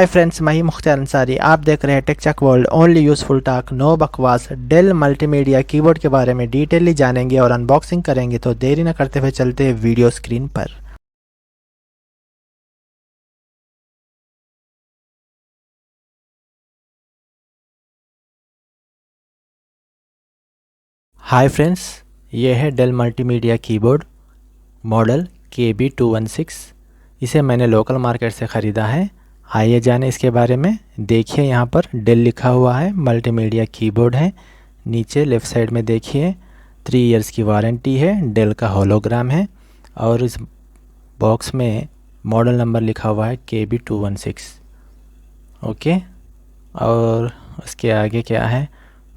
हाय friends, मैं ही मुख्तार अंसारी। आप देख रहे हैं Tech Chuck World, only useful talk, no बकवास। डेल मल्टीमीडिया कीबोर्ड के बारे में डिटेयली जानेंगे और अनबॉक्सिंग करेंगे, तो देरी न करते हुए चलते हैं वीडियो स्क्रीन पर। हाय फ्रेंड्स, ये है del multimedia keyboard model KB216। इसे मैंने लोकल मार्केट से ख़रीदा है। आइए जाने इसके बारे में। देखिए, यहाँ पर डेल लिखा हुआ है, मल्टीमीडिया कीबोर्ड है। नीचे लेफ़्ट साइड में देखिए 3 इयर्स की वारंटी है, डेल का होलोग्राम है और इस बॉक्स में मॉडल नंबर लिखा हुआ है KB216। ओके, और उसके आगे क्या है,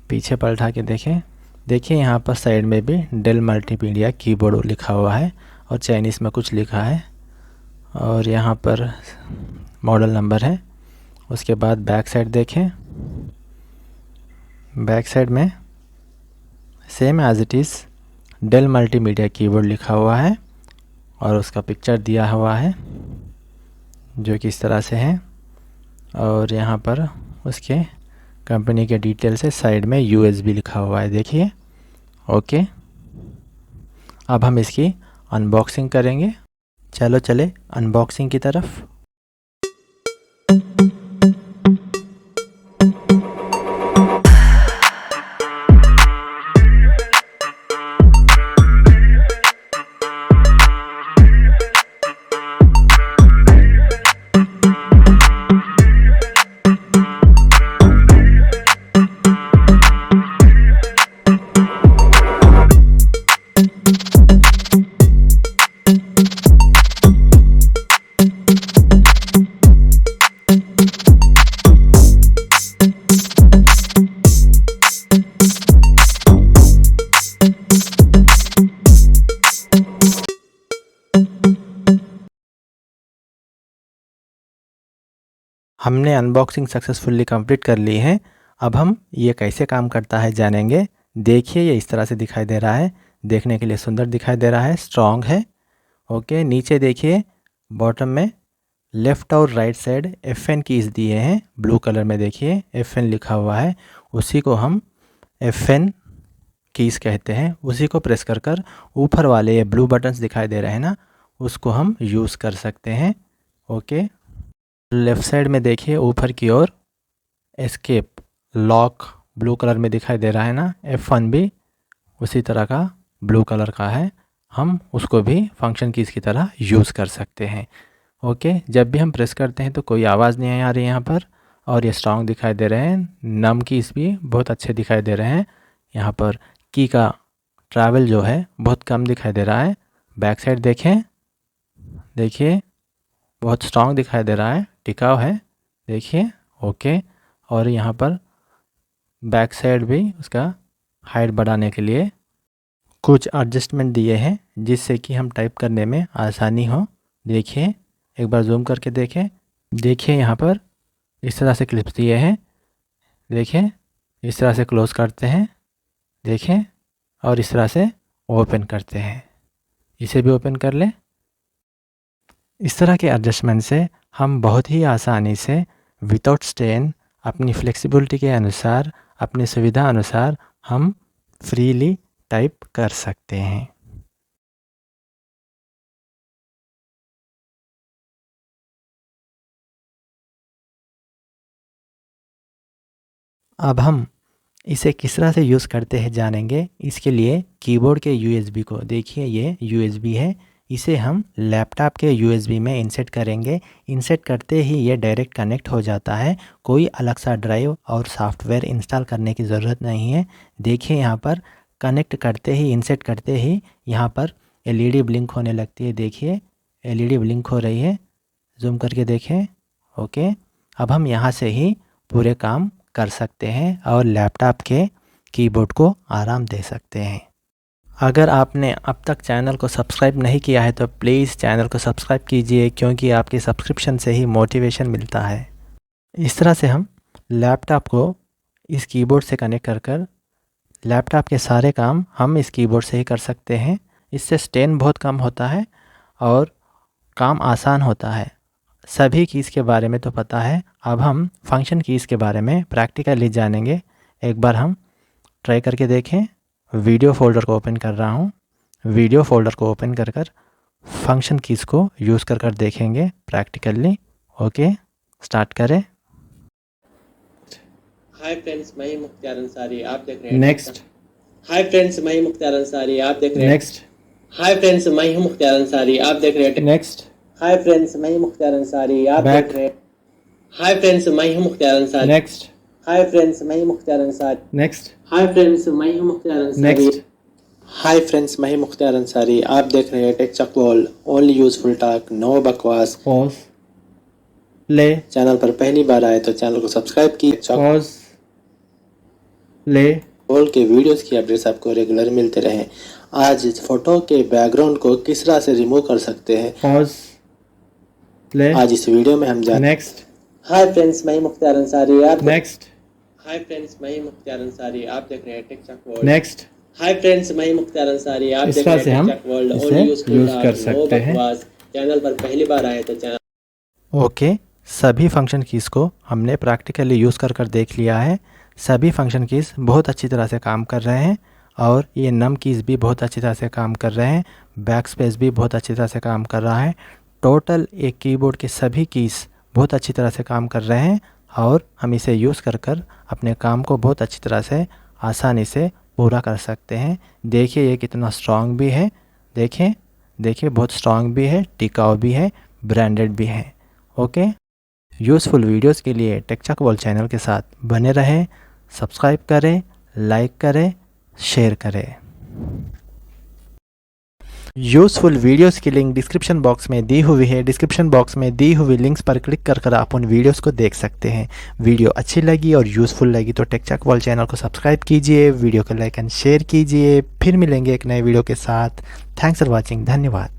पीछे पलटा के देखें। देखिए, यहाँ पर साइड में भी डेल मल्टीमीडिया कीबोर्ड लिखा हुआ है और चाइनीज़ में कुछ लिखा है और यहाँ पर मॉडल नंबर है। उसके बाद बैक साइड देखें। बैक साइड में same as it is Dell multimedia keyboard लिखा हुआ है और उसका पिक्चर दिया हुआ है जो कि इस तरह से है। और यहाँ पर उसके कंपनी के डिटेल से साइड में USB लिखा हुआ है, देखिए। ओके, अब हम इसकी अनबॉक्सिंग करेंगे। चलो चले अनबॉक्सिंग की तरफ। हमने अनबॉक्सिंग सक्सेसफुली कंप्लीट कर ली है। अब हम ये कैसे काम करता है जानेंगे। देखिए, ये इस तरह से दिखाई दे रहा है, देखने के लिए सुंदर दिखाई दे रहा है, स्ट्रॉन्ग है। ओके, नीचे देखिए बॉटम में लेफ़्ट और राइट साइड FN कीज़ दिए हैं। ब्लू कलर में देखिए FN लिखा हुआ है, उसी को हम FN कीज़ कहते हैं। उसी को प्रेस कर कर ऊपर वाले ये ब्लू बटन्स दिखाई दे रहे हैं ना, उसको हम यूज़ कर सकते हैं। ओके, लेफ़्ट साइड में देखिए ऊपर की ओर एस्केप लॉक ब्लू कलर में दिखाई दे रहा है ना, F1 भी उसी तरह का ब्लू कलर का है। हम उसको भी फंक्शन कीज़ की तरह यूज़ कर सकते हैं। ओके, जब भी हम प्रेस करते हैं तो कोई आवाज़ नहीं आ रही यहाँ पर और ये स्ट्रॉन्ग दिखाई दे रहे हैं। नम कीज़ भी बहुत अच्छे दिखाई दे रहे हैं। यहाँ पर की का ट्रैवल जो है बहुत कम दिखाई दे रहा है। बैक साइड देखें, देखिए बहुत स्ट्रॉन्ग दिखाई दे रहा है, टिकाऊ है, देखिए। ओके, और यहाँ पर बैक साइड भी उसका हाइट बढ़ाने के लिए कुछ एडजस्टमेंट दिए हैं जिससे कि हम टाइप करने में आसानी हो। देखिए, एक बार जूम करके देखें। देखिए, यहाँ पर इस तरह से क्लिप्स दिए हैं, देखिए। इस तरह से क्लोज करते हैं, देखें, और इस तरह से ओपन करते हैं। इसे भी ओपन कर लें। इस तरह के एडजस्टमेंट से हम बहुत ही आसानी से विदाउट स्ट्रेन अपनी फ्लेक्सिबिलिटी के अनुसार, अपनी सुविधा अनुसार हम फ्रीली टाइप कर सकते हैं। अब हम इसे किस तरह से यूज़ करते हैं जानेंगे। इसके लिए कीबोर्ड के USB को देखिए, ये USB है, इसे हम लैपटॉप के USB में इंसर्ट करेंगे। इंसर्ट करते ही ये डायरेक्ट कनेक्ट हो जाता है, कोई अलग सा ड्राइव और सॉफ्टवेयर इंस्टॉल करने की ज़रूरत नहीं है। देखिए, यहाँ पर कनेक्ट करते ही, इंसर्ट करते ही यहाँ पर LED ब्लिंक होने लगती है। देखिए, LED ब्लिंक हो रही है, जूम करके देखें। ओके, अब हम यहाँ से ही पूरे काम कर सकते हैं और लैपटॉप के कीबोर्ड को आराम दे सकते हैं। अगर आपने अब तक चैनल को सब्सक्राइब नहीं किया है तो प्लीज़ चैनल को सब्सक्राइब कीजिए, क्योंकि आपके सब्सक्रिप्शन से ही मोटिवेशन मिलता है। इस तरह से हम लैपटॉप को इस कीबोर्ड से कनेक्ट कर कर लैपटॉप के सारे काम हम इस कीबोर्ड से ही कर सकते हैं। इससे स्ट्रेन बहुत कम होता है और काम आसान होता है। सभी कीज़ के बारे में तो पता है, अब हम फंक्शन कीज़ के बारे में प्रैक्टिकली जानेंगे। एक बार हम ट्राई करके देखें। वीडियो फोल्डर को ओपन कर रहा हूँ। वीडियो फोल्डर को ओपन कर कर फंक्शन कीज़ को यूज़ कर देखेंगे प्रैक्टिकली। ओके, स्टार्ट करें। हाय फ्रेंड्स, मैं ही मुख्तार अंसारी, आप देख रहे हैं नेक्स्ट। हाय फ्रेंड्स, मैं ही मुख्तार अंसारी, आप देख रहे हैं नेक्स्ट। हाय फ्रेंड्स, मैं ही मुख्तार अंसारी, आप देख रहे हैं नेक्स्ट। हाय फ्रेंड्स, मैं ही मुख्तार अंसारी, आप देख रहे हैं हाय फ्रेंड्स, मैं ही Mukhtar Ansari. Next. Hi friends, मैं ही Mukhtar Ansari. Next. Hi friends, मैं ही Mukhtar Ansari. Next. Hi friends, मैं ही मुख्तार अंसारी, आप देख रहे हैं Tech Chuck World, only useful talk, no बकवास। Pause, play. चैनल पर पहली बार आए तो चैनल को सब्सक्राइब की। Pause, play. वर्ल्ड के वीडियोस की अपडेट्स आपको रेगुलर मिलते रहे। आज इस फोटो के बैकग्राउंड को किस तरह से रिमूव कर सकते हैं, पॉज, प्ले। आज इस वीडियो में हम जानेंगे। नेक्स्ट। हाय फ्रेंड्स, मैं ही मुख्तार अंसारी, आप नेक्स्ट। हाय फ्रेंड्स, मैं ही मुख्तार अंसारी, आप देख रहे हैं Tech Chuck world. Next. Hi friends, मैं ही मुख्तार अंसारी, आप इस देख तरह रहे से हैं हम टेक चक वर्ल्ड, इसे ओनली यूजफुल यूज टॉक, कर नो सकते हैं। बकवास। चैनल पर पहली बार आए तो चैनल। ओके, सभी फंक्शन कीज़ को हमने प्रैक्टिकली यूज़ कर देख लिया है। सभी फंक्शन कीज़ बहुत अच्छी तरह से काम कर रहे हैं और ये नम कीज़ भी बहुत अच्छी तरह से काम कर रहे हैं। बैक स्पेस भी बहुत अच्छी तरह से काम कर रहा है। टोटल एक कीबोर्ड के सभी कीज़ बहुत अच्छी तरह से काम कर रहे हैं और हम इसे यूज़ कर अपने काम को बहुत अच्छी तरह से आसानी से पूरा कर सकते हैं। देखिए ये कितना स्ट्रॉन्ग भी है। देखिए बहुत स्ट्रॉन्ग भी है, टिकाऊ भी है, ब्रांडेड भी है। ओके, यूज़फुल वीडियोस के लिए टेक चक वर्ल्ड चैनल के साथ बने रहें। सब्सक्राइब करें, लाइक करें, शेयर करें। यूज़फुल वीडियोस की लिंक डिस्क्रिप्शन बॉक्स में दी हुई है। डिस्क्रिप्शन बॉक्स में दी हुई लिंक्स पर क्लिक कर आप उन वीडियोस को देख सकते हैं। वीडियो अच्छी लगी और यूज़फुल लगी तो टेक चक वर्ल्ड चैनल को सब्सक्राइब कीजिए, वीडियो को लाइक एंड शेयर कीजिए। फिर मिलेंगे एक नए वीडियो के साथ। Thanks for watching. धन्यवाद।